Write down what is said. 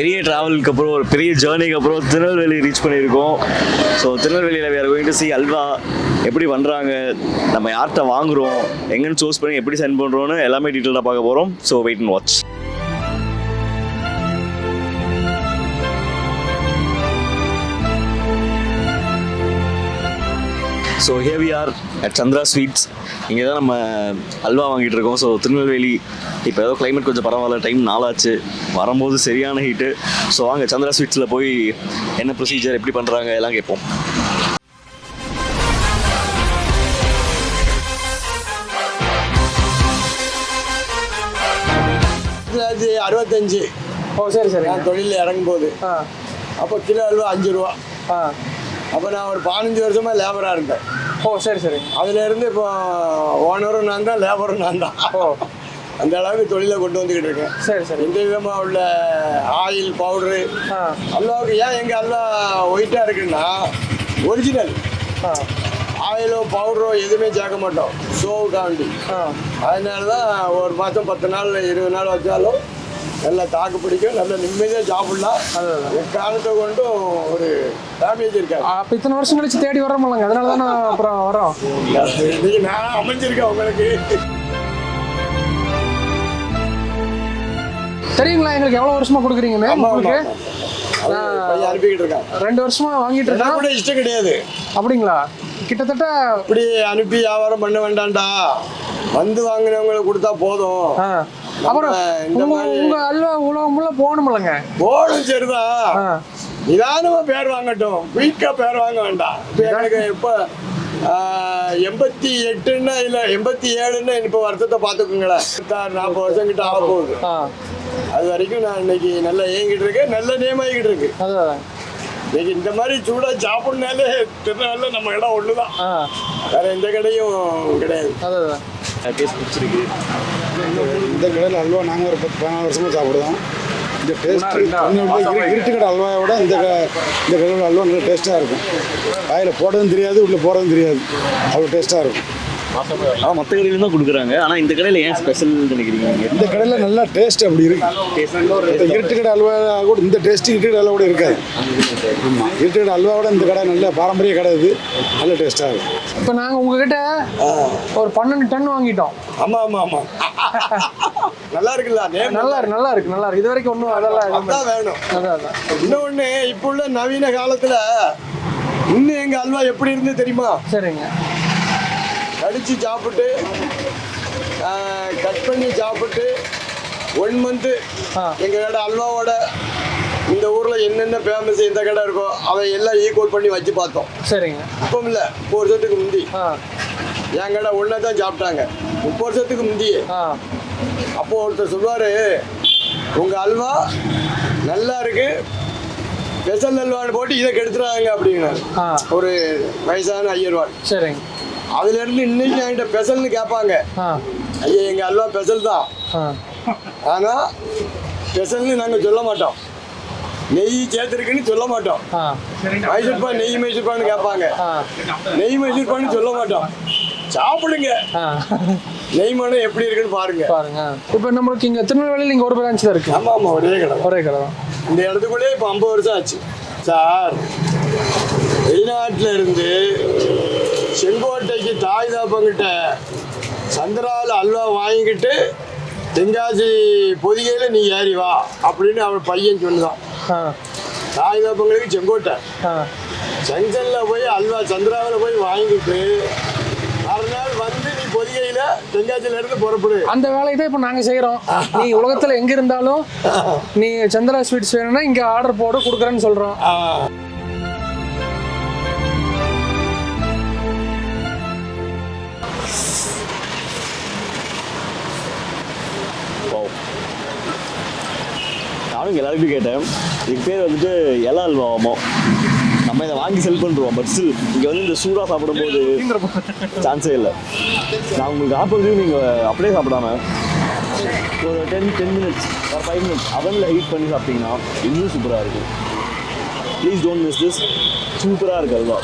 பெரிய ட்ராவலுக்கு அப்புறம் ஒரு பெரிய ஜேர்னிக்கு அப்புறம் திருநெல்வேலி ரீச் பண்ணியிருக்கோம். ஸோ திருநெல்வேலியில் வேறு கோயிங் டு சி அல்வா எப்படி பண்ணுறாங்க, நம்ம யார்கிட்ட வாங்குகிறோம், எங்கேன்னு சூஸ் பண்ணி எப்படி சென்ட் பண்ணுறோன்னு எல்லாமே டீட்டெயிலாக பார்க்க போகிறோம். So wait and watch. So here we are at Chandra sweets. இங்கே தான் நம்ம அல்வா வாங்கிட்டு இருக்கோம். ஸோ திருநெல்வேலி இப்போ ஏதோ கிளைமேட் கொஞ்சம் பரவாயில்ல, டைம் நாளாச்சு, வரும்போது சரியான ஹீட்டு. ஸோ வாங்க சந்திரா ஸ்வீட்ஸில் போய் என்ன ப்ரொசீஜர் எப்படி பண்ணுறாங்க எல்லாம் கேட்போம். $65. ஓ சரி சரி. நான் தொழிலில் இறங்கும்போது அப்போ கிலோ அல்வா $5. அப்போ நான் ஒரு 15 வருஷமாக லேபராக இருந்தேன். ஓ சரி சரி. அதுலேருந்து இப்போ ஓனரும் நான் தான், லேபரும் நான் தான். ஓ அந்த அளவுக்கு தொழிலை கொண்டு வந்துக்கிட்டு இருக்கேன். சரி சரி. எந்த விதமாக உள்ள ஆயில் பவுட்ரு அல்வாவுக்கு ஏன் எங்கள் அல்வா ஒயிட்டாக இருக்குன்னா ஒரிஜினல். ஆயிலோ பவுடரோ எதுவுமே சேர்க்க மாட்டோம், ஷோவுக்காண்டி. அதனால தான் ஒரு மாதம் 10 நாள் 20 நாள் வச்சாலும் நல்லா தாக்கு பிடிக்கும், நல்ல நிம்மதியாக சாப்பிடலாம். காரணத்தை கொண்டும் ஒரு டேமேஜ் இருக்காது. அப்போ இத்தனை வருஷம் கழிச்சு தேடி வரோம்லங்க, அதனால தான் நான் அப்புறம் வரோம். இன்னைக்கு நான் அமைஞ்சிருக்கேன் உங்களுக்கு. தெரியுங்களா எங்களுக்கு எவ்வளோ வருஷமா கொடுக்குறீங்கன்னு? உங்களுக்கு அனுப்பிக்கிட்டு இருக்கேன். 2 வருஷமா வாங்கிட்டு இருக்கேன். கூட இஷ்டம் கிடையாது. அப்படிங்களா? கிட்டத்தட்ட இப்படி அனுப்பி வியாபாரம் பண்ண வேண்டாம்டா, வந்து வாங்கினவங்களுக்கு கொடுத்தா போதும். அப்புறம் உங்க அல்வா உலகம் ஃபுல்லா போகணும்லங்க. போகணும், சரிதான். நிதானமா பேர் வாங்கட்டும், வீக்கா பேர் வாங்க வேண்டாம். இப்போ எனக்கு இப்போ 88ன்னா இல்லை 87ன்னு இப்போ வருஷத்தை பார்த்துக்குங்களேன். 40 வருஷம் கிட்ட ஆக போகுது. அது வரைக்கும் நான் இன்னைக்கு நல்லா இயங்கிட்டு இருக்கேன், நல்ல நேம் ஆகிக்கிட்டு இருக்கு. இன்னைக்கு இந்த மாதிரி சூடாக சாப்பிட்னாலே திருநெல்வேலியில் நம்ம இடம் ஒன்று தான், வேற எந்த கடையும் கிடையாது. டேஸ்ட் பிடிச்சிருக்கு. இந்த கடையில் அல்வா நாங்கள் ஒரு 10-14 வருஷமாக சாப்பிடுவோம். இந்த டேஸ்ட் இருட்டு கடை அல்வாவோட இந்த கடையில் அல்வா நல்லா டேஸ்ட்டாக இருக்கும். வாயில் போடுறதும் தெரியாது, உள்ளே போகிறதும் தெரியாது, அவ்வளோ டேஸ்ட்டாக இருக்கும். மற்ற கடையிலும் தான் கொடுக்குறாங்க, ஆனால் இந்த கடையில் ஏன் ஸ்பெஷல் நினைக்கிறீங்க? இந்த கடையில் நல்லா டேஸ்ட் அப்படி இருக்கு. இருட்டு கடை அல்வா கூட இந்த டேஸ்ட்டு இருட்டு கடை அல்வா கூட இருக்காது. ஆமாம், இருட்டு கடை அல்வாவோட இந்த கடை நல்ல பாரம்பரிய கடை, இது நல்ல டேஸ்ட்டாக இருக்கும். இப்போ நாங்கள் உங்ககிட்ட ஒரு 12 டன் வாங்கிட்டோம். ஆமாம் ஆமாம் ஆமாம், நல்லா இருக்குல்ல? நல்லா இருக்கு நல்லா இருக்கு நல்லா இருக்கு. இது வரைக்கும் ஒன்றும் அதெல்லாம் வேணும். இன்னொன்று, இப்போ உள்ள நவீன காலத்தில் இன்னும் எங்கள் அல்வா எப்படி இருந்து தெரியுமா? சரிங்க. கடிச்சு சாப்பிட்டு கட் பண்ணி சாப்பிட்டு 1 மந்த்து எங்கள் கடை அல்வாவோட இந்த ஊரில் என்னென்ன ஃபேமஸ் எந்த கடை இருக்கோ அதை எல்லாம் ஈக்குவல் பண்ணி வச்சு பார்த்தோம். சரிங்க. இப்போ இல்லை, 30 வருஷத்துக்கு முந்தி என் கடை ஒன்றா தான் சாப்பிட்டாங்க. 30 வருஷத்துக்கு முந்தியே. அப்போது ஒருத்தர் சொல்லுவார், உங்கள் அல்வா நல்லா இருக்கு, ஸ்பெஷல் அல்வான்னு போட்டு இதை கெடுத்துறாங்க அப்படின்னாரு ஒரு வயசான ஐயர்வாள். சரிங்க. அதுலேருந்து இன்னைக்கு என்கிட்ட ஸ்பெஷல்னு கேட்பாங்க. ஐயா எங்கள் அல்வா ஸ்பெஷல் தான், ஆனால் ஸ்பெஷல்னு நாங்கள் சொல்ல மாட்டோம், நெய் சேர்த்துருக்குன்னு சொல்ல மாட்டோம். மைசூர்பா நெய் மைசூர்பான்னு கேட்பாங்க, நெய் மைசூர்பான்னு சொல்ல மாட்டோம். சாப்பிடுங்க, நெய் மனம் எப்படி இருக்குன்னு பாருங்க. இப்போ நம்மளுக்கு இங்கே திருநெல்வேலியில் இங்கே ஒரு பிரான்ச் தான் இருக்குது. ஆமாம் ஆமாம், ஒரே கடை தான். இந்த இடத்துக்குள்ளே இப்போ 50 வருஷம் ஆச்சு சார். வெளிநாட்டில் இருந்து செங்கோட்டைக்கு தாய் தாப்பங்கிட்ட சந்திராவில் அல்வா வாங்கிக்கிட்டு தென்காசி பொதிகையில் நீ ஏறி வா அப்படின்னு அவன் பையன் சொல்லுதான். தாய் தாப்பங்களுக்கு செங்கோட்டை ஜங்ஷனில் போய் அல்வா சந்திராவில் போய் வாங்கிட்டு மறுநாள் வந்து நீ பொதிகையில் தென்காசியிலேருந்து புறப்படு. அந்த வேலையை தான் இப்போ நாங்கள் செய்கிறோம். நீ உலகத்தில் எங்கே இருந்தாலும் நீ சந்திரா ஸ்வீட்ஸ் வேணும்னா இங்கே ஆர்டர் போட்டு கொடுக்குறேன்னு சொல்கிறோம். நானும் எல்லாருக்கும் கேட்டேன், இதுக்கு பேர் வந்துட்டு இலை அல்வாமோ. நம்ம இதை வாங்கி செல் பண்ணுறோம், பட் ஸ்டில் இங்கே வந்து இந்த சூடாக சாப்பிடும்போது சான்ஸே இல்லை. நான் உங்களுக்கு ஆப்போது நீங்கள் அப்படியே சாப்பிடாம ஒரு 10 மினிட்ஸ் ஒரு 5 மினிட்ஸ் அவனில் ஹீட் பண்ணி சாப்பிட்டீங்கன்னா இன்னும் சூப்பராக இருக்கும். Please don't miss this. சூப்பராக இருக்குது அல்வா.